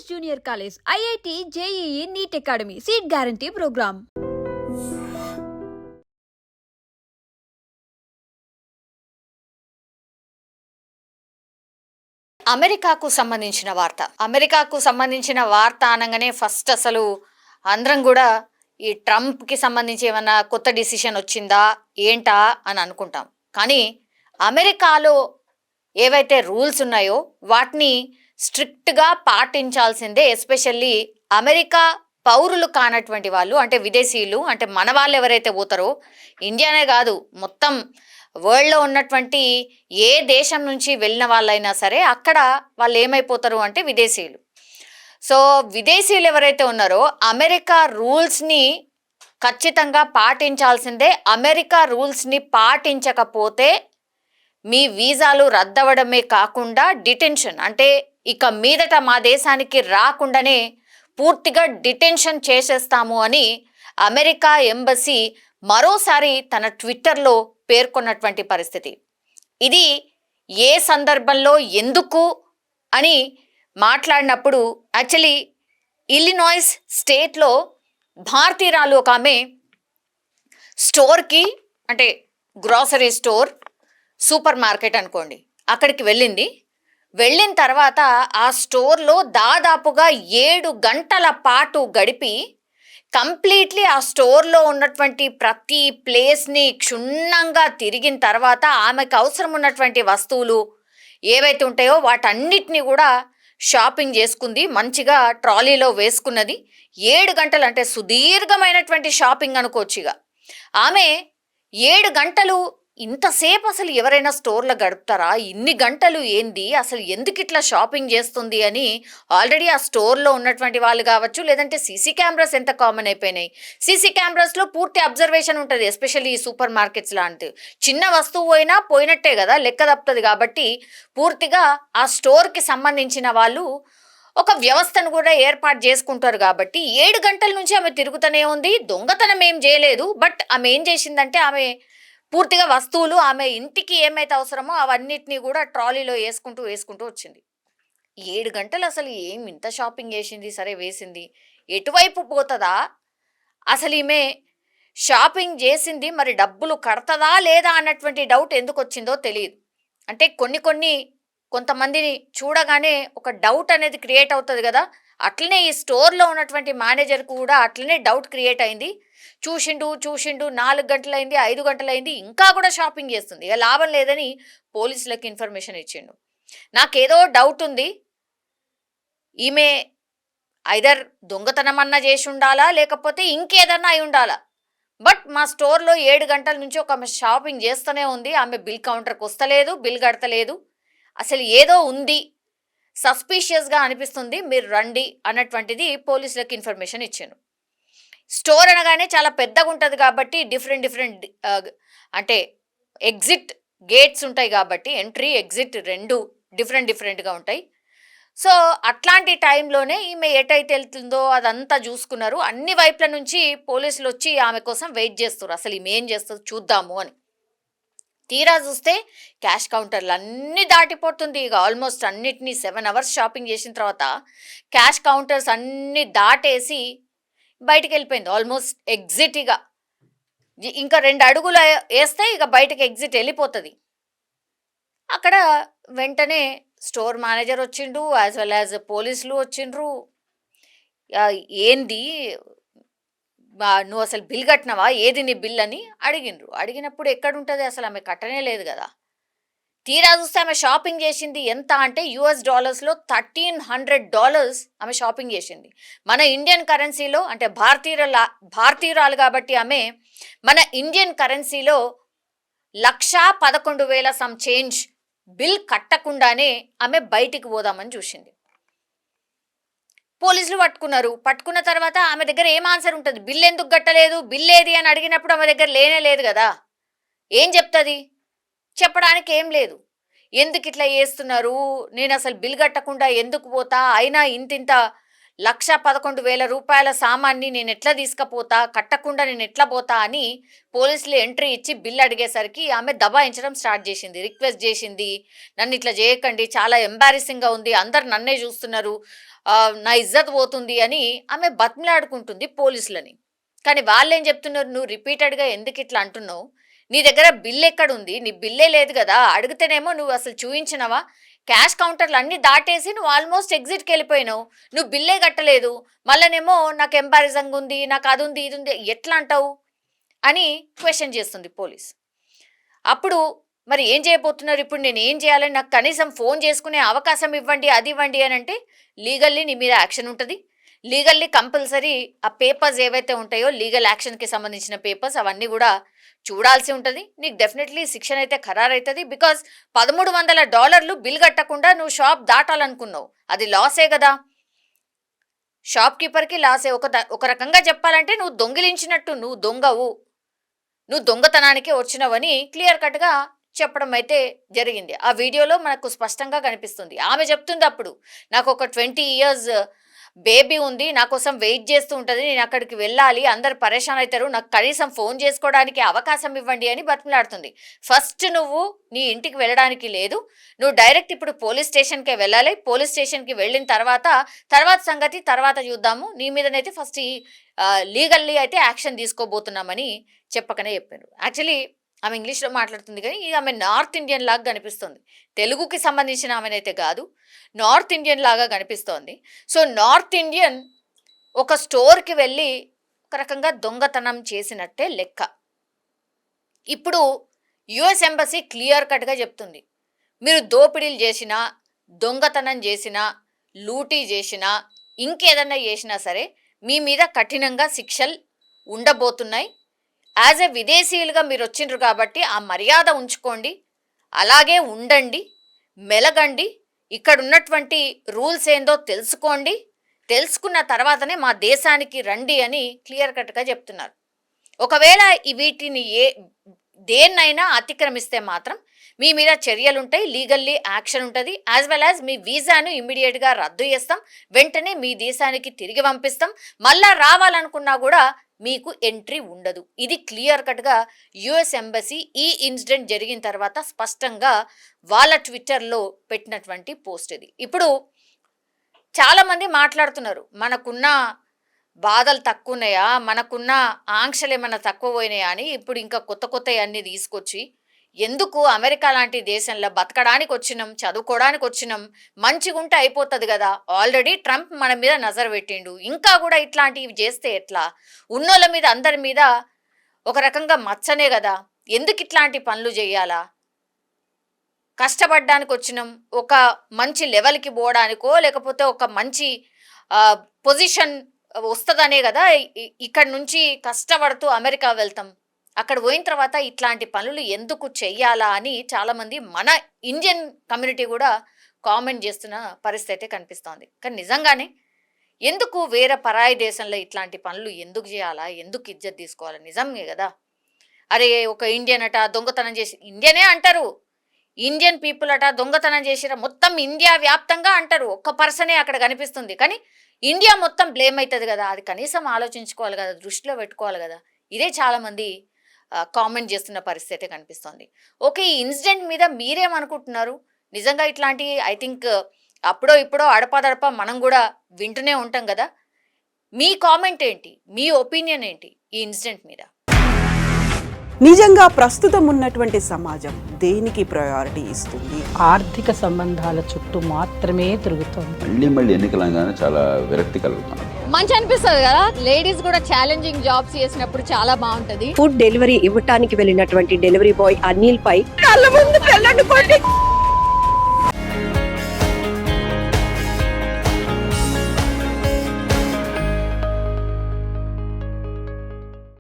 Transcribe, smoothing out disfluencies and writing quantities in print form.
Junior college, IIT, JEE, NEET academy, seat guarantee programme. అమెరికాకు సంబంధించిన వార్త అనగానే ఫస్ట్ అసలు అందరం కూడా ఈ ట్రంప్కి సంబంధించి ఏమైనా కొత్త డిసిషన్ వచ్చిందా ఏంటా అని అనుకుంటాం. కానీ అమెరికాలో ఏవైతే రూల్స్ ఉన్నాయో వాటిని స్ట్రిక్ట్గా పాటించాల్సిందే. ఎస్పెషల్లీ అమెరికా పౌరులు కానటువంటి వాళ్ళు, అంటే విదేశీయులు, అంటే మన వాళ్ళు ఎవరైతే పోతారో, ఇండియానే కాదు మొత్తం వరల్డ్లో ఉన్నటువంటి ఏ దేశం నుంచి వెళ్ళిన వాళ్ళైనా సరే అక్కడ వాళ్ళు ఏమైపోతారు అంటే విదేశీయులు. సో విదేశీయులు ఎవరైతే ఉన్నారో అమెరికా రూల్స్ని ఖచ్చితంగా పాటించాల్సిందే. అమెరికా రూల్స్ని పాటించకపోతే మీ వీసాలు రద్దవడమే కాకుండా డిటెన్షన్, అంటే ఇక మీదట మా దేశానికి రాకుండానే పూర్తిగా డిటెన్షన్ చేసేస్తాము అని అమెరికా ఎంబసీ మరోసారి తన ట్విట్టర్లో పేర్కొన్నటువంటి పరిస్థితి. ఇది ఏ సందర్భంలో ఎందుకు అని మాట్లాడినప్పుడు యాక్చువల్లీ ఇల్లినాయిస్ స్టేట్లో భారతీయురాలు ఒక ఆమె స్టోర్కి, అంటే గ్రాసరీ స్టోర్, సూపర్ మార్కెట్ అనుకోండి, అక్కడికి వెళ్ళిన తర్వాత ఆ స్టోర్లో దాదాపుగా 7 గంటల పాటు గడిపి కంప్లీట్లీ ఆ స్టోర్లో ఉన్నటువంటి ప్రతి ప్లేస్ని క్షుణ్ణంగా తిరిగిన తర్వాత ఆమెకు అవసరం ఉన్నటువంటి వస్తువులు ఏవైతే ఉంటాయో వాటన్నిటిని కూడా షాపింగ్ చేసుకుంది, మంచిగా ట్రాలీలో వేసుకున్నది. 7 గంటలు అంటే సుదీర్ఘమైనటువంటి షాపింగ్ అనుకోవచ్చు. ఇక ఆమె 7 గంటలు, ఇంతసేపు అసలు ఎవరైనా స్టోర్లో గడుపుతారా, ఇన్ని గంటలు ఏంది, అసలు ఎందుకు ఇట్లా షాపింగ్ చేస్తుంది అని ఆల్రెడీ ఆ స్టోర్లో ఉన్నటువంటి వాళ్ళు కావచ్చు, లేదంటే సీసీ కెమెరాస్ ఎంత కామన్ అయిపోయినాయి. సీసీ కెమెరాస్లో పూర్తి అబ్జర్వేషన్ ఉంటుంది. ఎస్పెషల్లీ ఈ సూపర్ మార్కెట్స్ లాంటివి చిన్న వస్తువు అయినా పోయినట్టే కదా, లెక్క తప్పుతుంది. కాబట్టి పూర్తిగా ఆ స్టోర్కి సంబంధించిన వాళ్ళు ఒక వ్యవస్థను కూడా ఏర్పాటు చేసుకుంటారు. కాబట్టి 7 గంటల నుంచి ఆమె తిరుగుతూనే ఉంది. దొంగతనం ఏం చేయలేదు, బట్ ఆమె ఏం చేసిందంటే ఆమె పూర్తిగా వస్తువులు ఆమె ఇంటికి ఏమైతే అవసరమో అవన్నిటినీ కూడా ట్రాలీలో వేసుకుంటూ వచ్చింది. 7 గంటలు అసలు ఏం ఇంత షాపింగ్ చేసింది, సరే వేసింది, ఎటువైపు పోతుందా, అసలు ఈమె షాపింగ్ చేసింది మరి డబ్బులు కడతదా లేదా అన్నటువంటి డౌట్ ఎందుకు వచ్చిందో తెలియదు. అంటే కొంతమందిని చూడగానే ఒక డౌట్ అనేది క్రియేట్ అవుతుంది కదా, అట్లనే ఈ స్టోర్లో ఉన్నటువంటి మేనేజర్ కూడా అట్లనే డౌట్ క్రియేట్ అయింది. చూసిండు 4 గంటలైంది, 5 గంటలైంది, ఇంకా కూడా షాపింగ్ చేస్తుంది. ఇక లాభం లేదని పోలీసులకు ఇన్ఫర్మేషన్ ఇచ్చిండు. నాకేదో డౌట్ ఉంది, ఈమె ఐదర్ దొంగతనం అన్నా చేసి ఉండాలా లేకపోతే ఇంకేదన్నా అయి ఉండాలా, బట్ మా స్టోర్లో 7 గంటల నుంచి ఒక ఆమె షాపింగ్ చేస్తూనే ఉంది, ఆమె బిల్ కౌంటర్కి వస్తలేదు, బిల్ కడతలేదు, అసలు ఏదో ఉంది, సస్పీషియస్గా అనిపిస్తుంది, మీరు రండి అన్నటువంటిది పోలీసులకు ఇన్ఫర్మేషన్ ఇచ్చాను. స్టోర్ అనగానే చాలా పెద్దగా ఉంటుంది కాబట్టి డిఫరెంట్ అంటే ఎగ్జిట్ గేట్స్ ఉంటాయి కాబట్టి ఎంట్రీ ఎగ్జిట్ 2 డిఫరెంట్గా ఉంటాయి. సో అట్లాంటి టైంలోనే ఈమె ఎటైతే వెళ్తుందో అదంతా చూసుకున్నారు. అన్ని వైపుల నుంచి పోలీసులు వచ్చి ఆమె కోసం వెయిట్ చేస్తారు, అసలు ఈమె ఏం చేస్తుంది చూద్దాము అని. తీరా చూస్తే క్యాష్ కౌంటర్లు అన్నీ దాటిపోతుంది. ఇక ఆల్మోస్ట్ అన్నిటినీ 7 అవర్స్ షాపింగ్ చేసిన తర్వాత క్యాష్ కౌంటర్స్ అన్నీ దాటేసి బయటికి వెళ్ళిపోయింది. ఆల్మోస్ట్ ఎగ్జిట్, ఇక ఇంకా 2 అడుగులు వేస్తే ఇక బయటకు ఎగ్జిట్ వెళ్ళిపోతుంది. అక్కడ వెంటనే స్టోర్ మేనేజర్ వచ్చిండు, యాజ్ వెల్ యాజ్ పోలీసులు వచ్చిండ్రు. ఏంది నువ్వు అసలు బిల్ కట్టినవా, ఏది నీ బిల్ అని అడిగినప్పుడు ఎక్కడుంటుంది, అసలు ఆమె కట్టనే లేదు కదా. తీరా చూస్తే ఆమె షాపింగ్ చేసింది ఎంత అంటే $1300 ఆమె షాపింగ్ చేసింది. మన ఇండియన్ కరెన్సీలో, అంటే భారతీయురాలు కాబట్టి ఆమె మన ఇండియన్ కరెన్సీలో 1,11,000 సమ్ చేంజ్ బిల్ కట్టకుండానే ఆమె బయటికి పోదామని చూసింది. పోలీసులు పట్టుకున్న తర్వాత ఆమె దగ్గర ఏం ఆన్సర్ ఉంటుంది, బిల్ ఎందుకు కట్టలేదు, బిల్ ఏది అని అడిగినప్పుడు ఆమె దగ్గర లేదు కదా, ఏం చెప్తుంది, చెప్పడానికి ఏం లేదు. ఎందుకు ఇట్లా చేస్తున్నారు, నేను అసలు బిల్ కట్టకుండా ఎందుకు పోతా, అయినా ఇంత 1,11,000 రూపాయల సామాన్ని నేను ఎట్లా తీసుకుపోతా, కట్టకుండా నేను ఎట్లా పోతా అని పోలీసులు ఎంట్రీ ఇచ్చి బిల్ అడిగేసరికి ఆమె దబాయించడం స్టార్ట్ చేసింది, రిక్వెస్ట్ చేసింది, నన్ను ఇట్లా చేయకండి, చాలా ఎంబారెసింగ్గా ఉంది, అందరు నన్నే చూస్తున్నారు, నా ఇజ్జత్ పోతుంది అని ఆమె బతిమలాడుకుంటుంది పోలీసులని. కానీ వాళ్ళు ఏం చెప్తున్నారు, నువ్వు రిపీటెడ్గా ఎందుకు ఇట్లా అంటున్నావు, నీ దగ్గర బిల్ ఎక్కడుంది, నీ బిల్లే లేదు కదా, అడిగితేనేమో నువ్వు అసలు చూయించినవా, క్యాష్ కౌంటర్లు అన్నీ దాటేసి నువ్వు ఆల్మోస్ట్ ఎగ్జిట్కి వెళ్ళిపోయినావు, నువ్వు బిల్లే కట్టలేదు, మళ్ళనేమో నాకు ఎంబారసింగ్ ఉంది, నాకు అది ఉంది ఇది ఉంది ఎట్లా అంటావు అని క్వశ్చన్ చేస్తుంది పోలీస్. అప్పుడు మరి ఏం చేయబోతున్నారు, ఇప్పుడు నేను ఏం చేయాలని, నాకు కనీసం ఫోన్ చేసుకునే అవకాశం ఇవ్వండి, అది ఇవ్వండి అని అంటే లీగల్లీ నీ మీద యాక్షన్ ఉంటుంది, లీగల్లీ కంపల్సరీ ఆ పేపర్స్ ఏవైతే ఉంటాయో లీగల్ యాక్షన్కి సంబంధించిన పేపర్స్ అవన్నీ కూడా చూడాల్సి ఉంటుంది, నీకు డెఫినెట్లీ శిక్షణ అయితే ఖరారైతుంది. బికాజ్ $1,300 బిల్ కట్టకుండా నువ్వు షాప్ దాటాలనుకున్నావు, అది లాసే కదా, షాప్ కీపర్కి లాసే. ఒక రకంగా చెప్పాలంటే నువ్వు దొంగిలించినట్టు, నువ్వు దొంగవు, నువ్వు దొంగతనానికి వచ్చినవని క్లియర్ కట్గా చెప్పడం అయితే జరిగింది. ఆ వీడియోలో మనకు స్పష్టంగా కనిపిస్తుంది. ఆమె చెప్తుంది అప్పుడు, నాకు ఒక 20 years బేబీ ఉంది, నా కోసం వెయిట్ చేస్తూ ఉంటుంది, నేను అక్కడికి వెళ్ళాలి, అందరు పరేషాన్ అవుతారు, నాకు కనీసం ఫోన్ చేసుకోవడానికి అవకాశం ఇవ్వండి అని బతిమలాడుతుంది. ఫస్ట్ నువ్వు నీ ఇంటికి వెళ్ళడానికి లేదు, నువ్వు డైరెక్ట్ ఇప్పుడు పోలీస్ స్టేషన్కే వెళ్ళాలి, పోలీస్ స్టేషన్కి వెళ్ళిన తర్వాత సంగతి తర్వాత చూద్దాము, నీ మీదనైతే ఫస్ట్ లీగల్లీ అయితే యాక్షన్ తీసుకోబోతున్నామని చెప్పకనే చెప్పారు. యాక్చువల్లీ ఆమె ఇంగ్లీష్లో మాట్లాడుతుంది కానీ ఆమె నార్త్ ఇండియన్ లాగా కనిపిస్తుంది, తెలుగుకి సంబంధించిన ఆమెనైతే కాదు, నార్త్ ఇండియన్ లాగా కనిపిస్తోంది. సో నార్త్ ఇండియన్ ఒక స్టోర్కి వెళ్ళి ఒక రకంగా దొంగతనం చేసినట్టే లెక్క. ఇప్పుడు యుఎస్ ఎంబసీ క్లియర్ కట్గా చెప్తుంది, మీరు దోపిడీలు చేసినా, దొంగతనం చేసినా, లూటీ చేసినా, ఇంకేదన్నా చేసినా సరే మీ మీద కఠినంగా శిక్షలు ఉండబోతున్నాయి. యాజ్ ఎ విదేశీయులుగా మీరు వచ్చిండ్రు కాబట్టి ఆ మర్యాద ఉంచుకోండి, అలాగే ఉండండి, మెలగండి, ఇక్కడ ఉన్నటువంటి రూల్స్ ఏందో తెలుసుకోండి, తెలుసుకున్న తర్వాతనే మా దేశానికి రండి అని క్లియర్ కట్గా చెప్తున్నారు. ఒకవేళ వీటిని దేన్నైనా అతిక్రమిస్తే మాత్రం మీ మీద చర్యలు ఉంటాయి, లీగల్లీ యాక్షన్ ఉంటుంది, యాజ్ వెల్ యాజ్ మీ వీసాను ఇమ్మీడియట్గా రద్దు చేస్తాం, వెంటనే మీ దేశానికి తిరిగి పంపిస్తాం, మళ్ళా రావాలనుకున్నా కూడా మీకు ఎంట్రీ ఉండదు. ఇది క్లియర్ కట్గా యుఎస్ ఎంబసీ ఈ ఇన్సిడెంట్ జరిగిన తర్వాత స్పష్టంగా వాళ్ళ ట్విట్టర్లో పెట్టినటువంటి పోస్ట్ ఇది. ఇప్పుడు చాలామంది మాట్లాడుతున్నారు, మనకున్న బాధలు తక్కువ ఉన్నాయా, మనకున్న ఆంక్షలు ఏమన్నా తక్కువ పోయినాయా అని. ఇప్పుడు ఇంకా కొత్త అన్నీ తీసుకొచ్చి ఎందుకు అమెరికా లాంటి దేశంలో బతకడానికి వచ్చినాం, చదువుకోవడానికి వచ్చినాం, మంచిగా ఉంటే అయిపోతుంది కదా, ఆల్రెడీ ట్రంప్ మన మీద నజర్ పెట్టిండు, ఇంకా కూడా ఇట్లాంటివి చేస్తే ఎట్లా, ఉన్నోళ్ళ మీద అందరి మీద ఒక రకంగా మచ్చనే కదా, ఎందుకు ఇట్లాంటి పనులు చేయాలా, కష్టపడడానికి వచ్చినాం, ఒక మంచి లెవెల్కి పోవడానికో లేకపోతే ఒక మంచి పొజిషన్ వస్తుందనే కదా ఇక్కడ నుంచి కష్టపడుతూ అమెరికా వెళ్తాం, అక్కడ పోయిన తర్వాత ఇట్లాంటి పనులు ఎందుకు చెయ్యాలా అని చాలామంది మన ఇండియన్ కమ్యూనిటీ కూడా కామెంట్ చేస్తున్న పరిస్థితి కనిపిస్తోంది. కానీ నిజంగానే ఎందుకు వేరే పరాయి దేశంలో ఇట్లాంటి పనులు ఎందుకు చేయాలా, ఎందుకు ఇజ్జత్ తీసుకోవాలి, నిజమే కదా. అరే ఒక ఇండియన్ అట దొంగతనం చేసి, ఇండియనే అంటారు, ఇండియన్ పీపుల్ అట దొంగతనం చేసిరా, మొత్తం ఇండియా వ్యాప్తంగా అంటారు, ఒక్క పర్సనే అక్కడ కనిపిస్తుంది, కానీ ఇండియా మొత్తం బ్లేమ్ అవుతుంది కదా, అది కనీసం ఆలోచించుకోవాలి కదా, దృష్టిలో పెట్టుకోవాలి కదా. ఇదే చాలామంది కామెంట్ చేస్తున్న పరిస్థితి కనిపిస్తోంది. ఓకే, ఈ ఇన్సిడెంట్ మీద మీరేమనుకుంటున్నారు? నిజంగా ఇట్లాంటి ఐ థింక్ అప్పుడో ఇప్పుడో అడపాదడప మనం కూడా వింటూనే ఉంటాం కదా. మీ కామెంట్ ఏంటి, మీ ఒపీనియన్ ఏంటి ఈ ఇన్సిడెంట్ మీద? నిజంగా ప్రస్తుతం ఉన్నటువంటి సమాజం దేనికి ప్రయారిటీ ఇస్తుంది? ఆర్థిక సంబంధాల చుట్టూ మాత్రమే తిరుగుతోంది. మళ్ళీ ఎన్నికలంగానే చాలా విరక్తి కలుగుతున్నాం. మంచి అనిపిస్తుంది కదా, లేడీస్ కూడా ఛాలెంజింగ్ జాబ్స్ చేసినప్పుడు చాలా బాగుంటది. ఫుడ్ డెలివరీ ఇవ్వటానికి వెళ్ళినటువంటి డెలివరీ బాయ్ అనిల్ పై కళ్ళ ముందు పెళ్ళండి